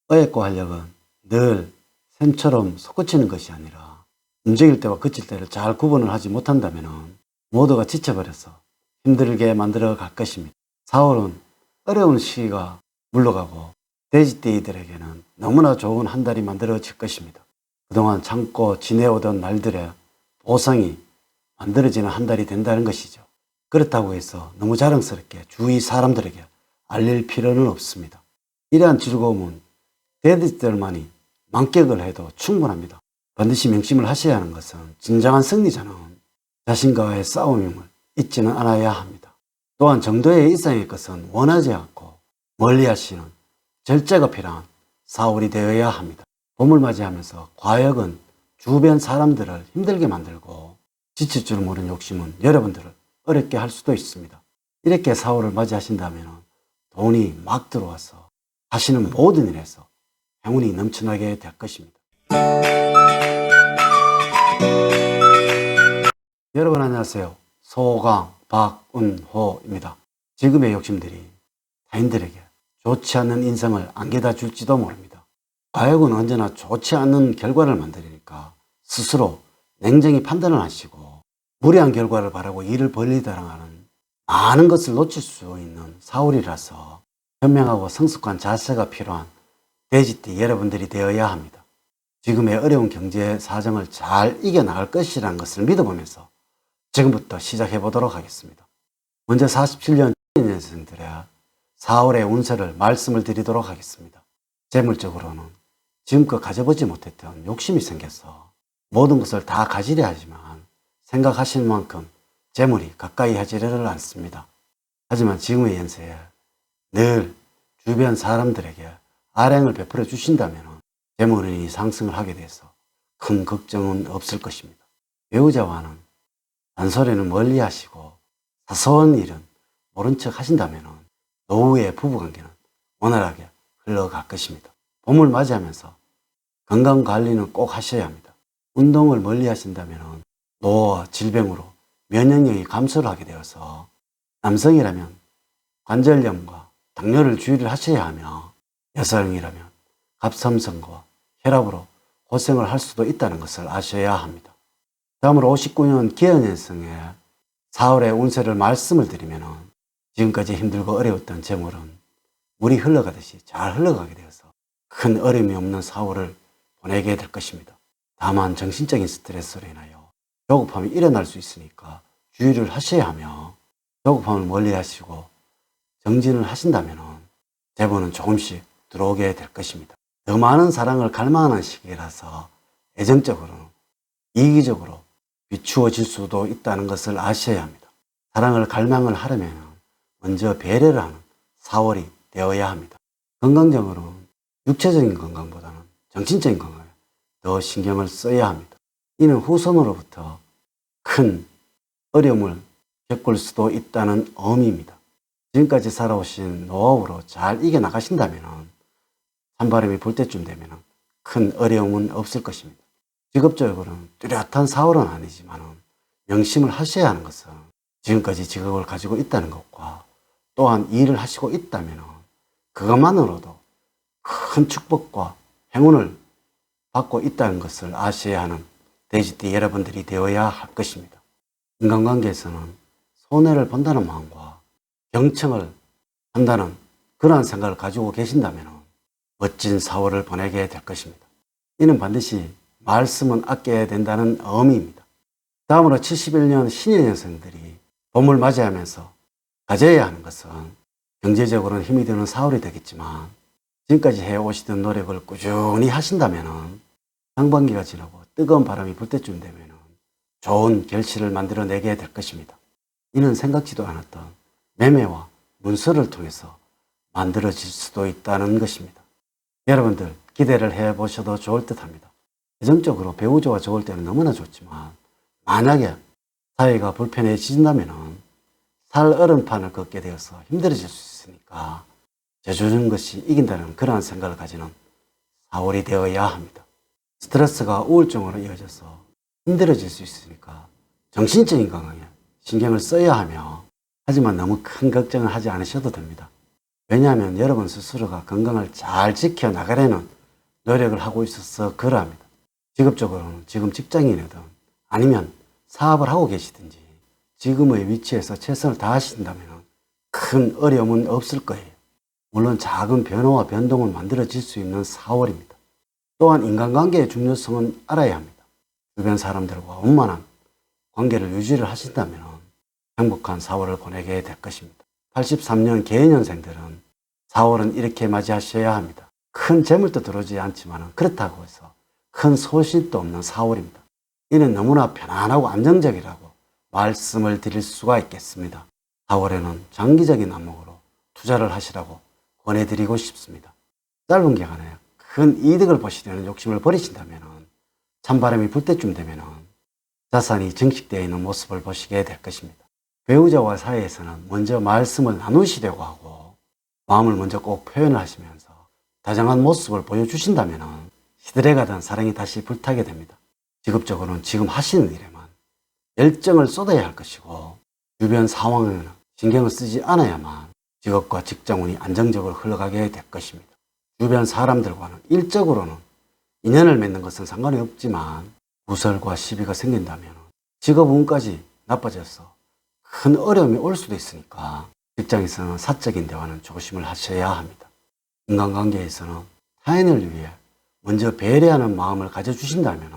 어획과 활력은 늘 샘처럼 솟구치는 것이 아니라 움직일 때와 그칠 때를 잘 구분을 하지 못한다면 모두가 지쳐버려서 힘들게 만들어 갈 것입니다. 4월은 어려운 시기가 물러가고 돼지띠들에게는 너무나 좋은 한 달이 만들어질 것입니다. 그동안 참고 지내오던 날들의 보상이 만들어지는 한 달이 된다는 것이죠. 그렇다고 해서 너무 자랑스럽게 주위 사람들에게 알릴 필요는 없습니다. 이러한 즐거움은 돼지들만이 만끽을 해도 충분합니다. 반드시 명심을 하셔야 하는 것은 진정한 승리자는 자신과의 싸움임을 잊지는 않아야 합니다. 또한 정도의 이상의 것은 원하지 않고 멀리하시는 절제가 필요한 4월이 되어야 합니다. 봄을 맞이하면서 과역은 주변 사람들을 힘들게 만들고 지칠 줄 모르는 욕심은 여러분들을 어렵게 할 수도 있습니다. 이렇게 4월을 맞이하신다면 돈이 막 들어와서 하시는 모든 일에서 행운이 넘쳐나게 될 것입니다. 여러분 안녕하세요. 소강 박은호입니다. 지금의 욕심들이 타인들에게 좋지 않는 인상을 안겨다 줄지도 모릅니다. 과욕은 언제나 좋지 않은 결과를 만들니까 스스로 냉정히 판단을 하시고 무리한 결과를 바라고 일을 벌리다가는 많은 것을 놓칠 수 있는 4월이라서 현명하고 성숙한 자세가 필요한 돼지띠 여러분들이 되어야 합니다. 지금의 어려운 경제 사정을 잘 이겨나갈 것이라는 것을 믿어보면서 지금부터 시작해 보도록 하겠습니다. 먼저 47년 년생들의 4월의 운세를 말씀을 드리도록 하겠습니다. 재물적으로는 지금껏 가져보지 못했던 욕심이 생겨서 모든 것을 다 가지려 하지만 생각하시는 만큼 재물이 가까이 하지를 않습니다. 하지만 지금의 연세에 늘 주변 사람들에게 아량을 베풀어 주신다면 재물이 상승을 하게 돼서 큰 걱정은 없을 것입니다. 배우자와는 잔소리는 멀리 하시고 사소한 일은 모른 척 하신다면 노후의 부부관계는 원활하게 흘러갈 것입니다. 봄을 맞이하면서 건강관리는 꼭 하셔야 합니다. 운동을 멀리 하신다면 노화와 질병으로 면역력이 감소를 하게 되어서 남성이라면 관절염과 당뇨를 주의를 하셔야 하며 여성이라면 갑상선과 혈압으로 고생을 할 수도 있다는 것을 아셔야 합니다. 다음으로 59년 기해년생의 4월의 운세를 말씀을 드리면 지금까지 힘들고 어려웠던 재물은 물이 흘러가듯이 잘 흘러가게 되어서 큰 어려움이 없는 4월을 보내게 될 것입니다. 다만 정신적인 스트레스로 인하여 조급함이 일어날 수 있으니까 주의를 하셔야 하며 조급함을 멀리 하시고 정진을 하신다면 재물은 조금씩 들어오게 될 것입니다. 더 많은 사랑을 갈망하는 시기라서 애정적으로는 이기적으로 비추어질 수도 있다는 것을 아셔야 합니다. 사랑을 갈망을 하려면 먼저 배려를 하는 4월이 되어야 합니다. 건강적으로는 육체적인 건강보다는 정신적인 건강에 더 신경을 써야 합니다. 이는 후손으로부터 큰 어려움을 겪을 수도 있다는 의미입니다. 지금까지 살아오신 노하우로 잘 이겨나가신다면 찬바람이 불 때쯤 되면 큰 어려움은 없을 것입니다. 직업적으로는 뚜렷한 4월은 아니지만 명심을 하셔야 하는 것은 지금까지 직업을 가지고 있다는 것과 또한 일을 하시고 있다면 그것만으로도 큰 축복과 행운을 받고 있다는 것을 아셔야 하는 돼지띠 여러분들이 되어야 할 것입니다. 인간관계에서는 손해를 본다는 마음과 경청을 한다는 그러한 생각을 가지고 계신다면 멋진 4월을 보내게 될 것입니다. 이는 반드시 말씀은 아껴야 된다는 의미입니다. 다음으로 71년 신인년생들이 봄을 맞이하면서 가져야 하는 것은 경제적으로는 힘이 드는 4월이 되겠지만 지금까지 해오시던 노력을 꾸준히 하신다면 상반기가 지나고 뜨거운 바람이 불 때쯤 되면 좋은 결실을 만들어내게 될 것입니다. 이는 생각지도 않았던 매매와 문서를 통해서 만들어질 수도 있다는 것입니다. 여러분들 기대를 해보셔도 좋을 듯 합니다. 재정적으로 배우자와 좋을 때는 너무나 좋지만 만약에 사이가 불편해진다면 살 얼음판을 걷게 되어서 힘들어질 수 있으니까 져주는 것이 이긴다는 그러한 생각을 가지는 4월이 되어야 합니다. 스트레스가 우울증으로 이어져서 힘들어질 수 있으니까 정신적인 건강에 신경을 써야 하며 하지만 너무 큰 걱정을 하지 않으셔도 됩니다. 왜냐하면 여러분 스스로가 건강을 잘 지켜나가려는 노력을 하고 있어서 그러합니다. 직업적으로는 지금 직장인이든 아니면 사업을 하고 계시든지 지금의 위치에서 최선을 다하신다면 큰 어려움은 없을 거예요. 물론 작은 변화와 변동을 만들어질 수 있는 4월입니다. 또한 인간관계의 중요성은 알아야 합니다. 주변 사람들과 원만한 관계를 유지를 하신다면 행복한 4월을 보내게 될 것입니다. 83년 개년생들은 4월은 이렇게 맞이하셔야 합니다. 큰 재물도 들어오지 않지만 그렇다고 해서 큰 소실도 없는 4월입니다. 이는 너무나 편안하고 안정적이라고 말씀을 드릴 수가 있겠습니다. 4월에는 장기적인 안목으로 투자를 하시라고 권해드리고 싶습니다. 짧은 기간에 큰 이득을 보시려는 욕심을 버리신다면 찬바람이 불 때쯤 되면 자산이 증식되어 있는 모습을 보시게 될 것입니다. 배우자와 사이에서는 먼저 말씀을 나누시려고 하고 마음을 먼저 꼭 표현을 하시면서 다정한 모습을 보여주신다면 시들해 가던 사랑이 다시 불타게 됩니다. 직업적으로는 지금 하시는 일에만 열정을 쏟아야 할 것이고 주변 상황에는 신경을 쓰지 않아야만 직업과 직장운이 안정적으로 흘러가게 될 것입니다. 주변 사람들과는 일적으로는 인연을 맺는 것은 상관이 없지만 구설과 시비가 생긴다면 직업운까지 나빠져서 큰 어려움이 올 수도 있으니까 직장에서는 사적인 대화는 조심을 하셔야 합니다. 인간관계에서는 타인을 위해 먼저 배려하는 마음을 가져주신다면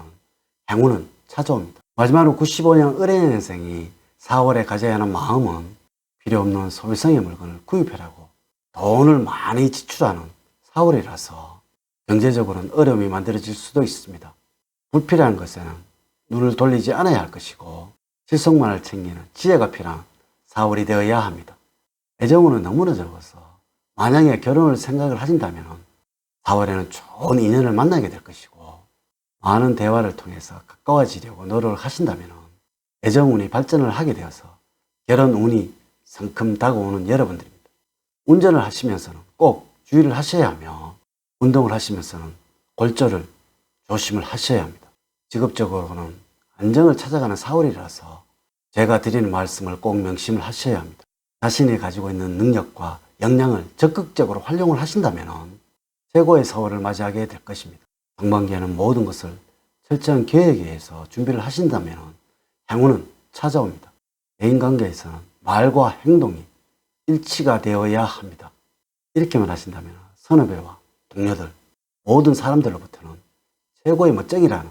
행운은 찾아옵니다. 마지막으로 95년 을해년생이 4월에 가져야 하는 마음은 필요 없는 소비성의 물건을 구입하라고 돈을 많이 지출하는 4월이라서 경제적으로는 어려움이 만들어질 수도 있습니다. 불필요한 것에는 눈을 돌리지 않아야 할 것이고 실속만을 챙기는 지혜가 필요한 4월이 되어야 합니다. 애정운은 너무나 적어서 만약에 결혼을 생각을 하신다면 4월에는 좋은 인연을 만나게 될 것이고 많은 대화를 통해서 가까워지려고 노력을 하신다면 애정운이 발전을 하게 되어서 결혼운이 성큼 다가오는 여러분들입니다. 운전을 하시면서는 꼭 주의를 하셔야 하며 운동을 하시면서는 골절을 조심을 하셔야 합니다. 직업적으로는 안정을 찾아가는 4월이라서 제가 드리는 말씀을 꼭 명심을 하셔야 합니다. 자신이 가지고 있는 능력과 역량을 적극적으로 활용을 하신다면 최고의 4월을 맞이하게 될 것입니다. 상반기에는 모든 것을 철저한 계획에 의해서 준비를 하신다면 행운은 찾아옵니다. 대인관계에서는 말과 행동이 일치가 되어야 합니다. 이렇게만 하신다면 선후배와 동료들 모든 사람들로부터는 최고의 멋쟁이라는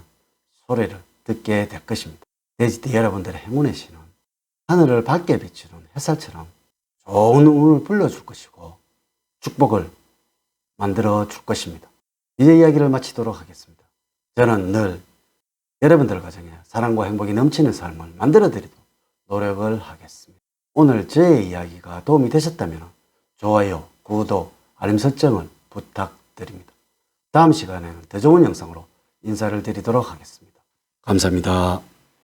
소리를 듣게 될 것입니다. 돼지띠 여러분들의 행운의 신은 하늘을 밝게 비추는 햇살처럼 좋은 운을 불러줄 것이고 축복을 만들어 줄 것입니다. 이제 이야기를 마치도록 하겠습니다. 저는 늘 여러분들 가정에 사랑과 행복이 넘치는 삶을 만들어 드리도록 노력을 하겠습니다. 오늘 제 이야기가 도움이 되셨다면 좋아요, 구독, 알림 설정을 부탁드립니다. 다음 시간에는 더 좋은 영상으로 인사를 드리도록 하겠습니다. 감사합니다.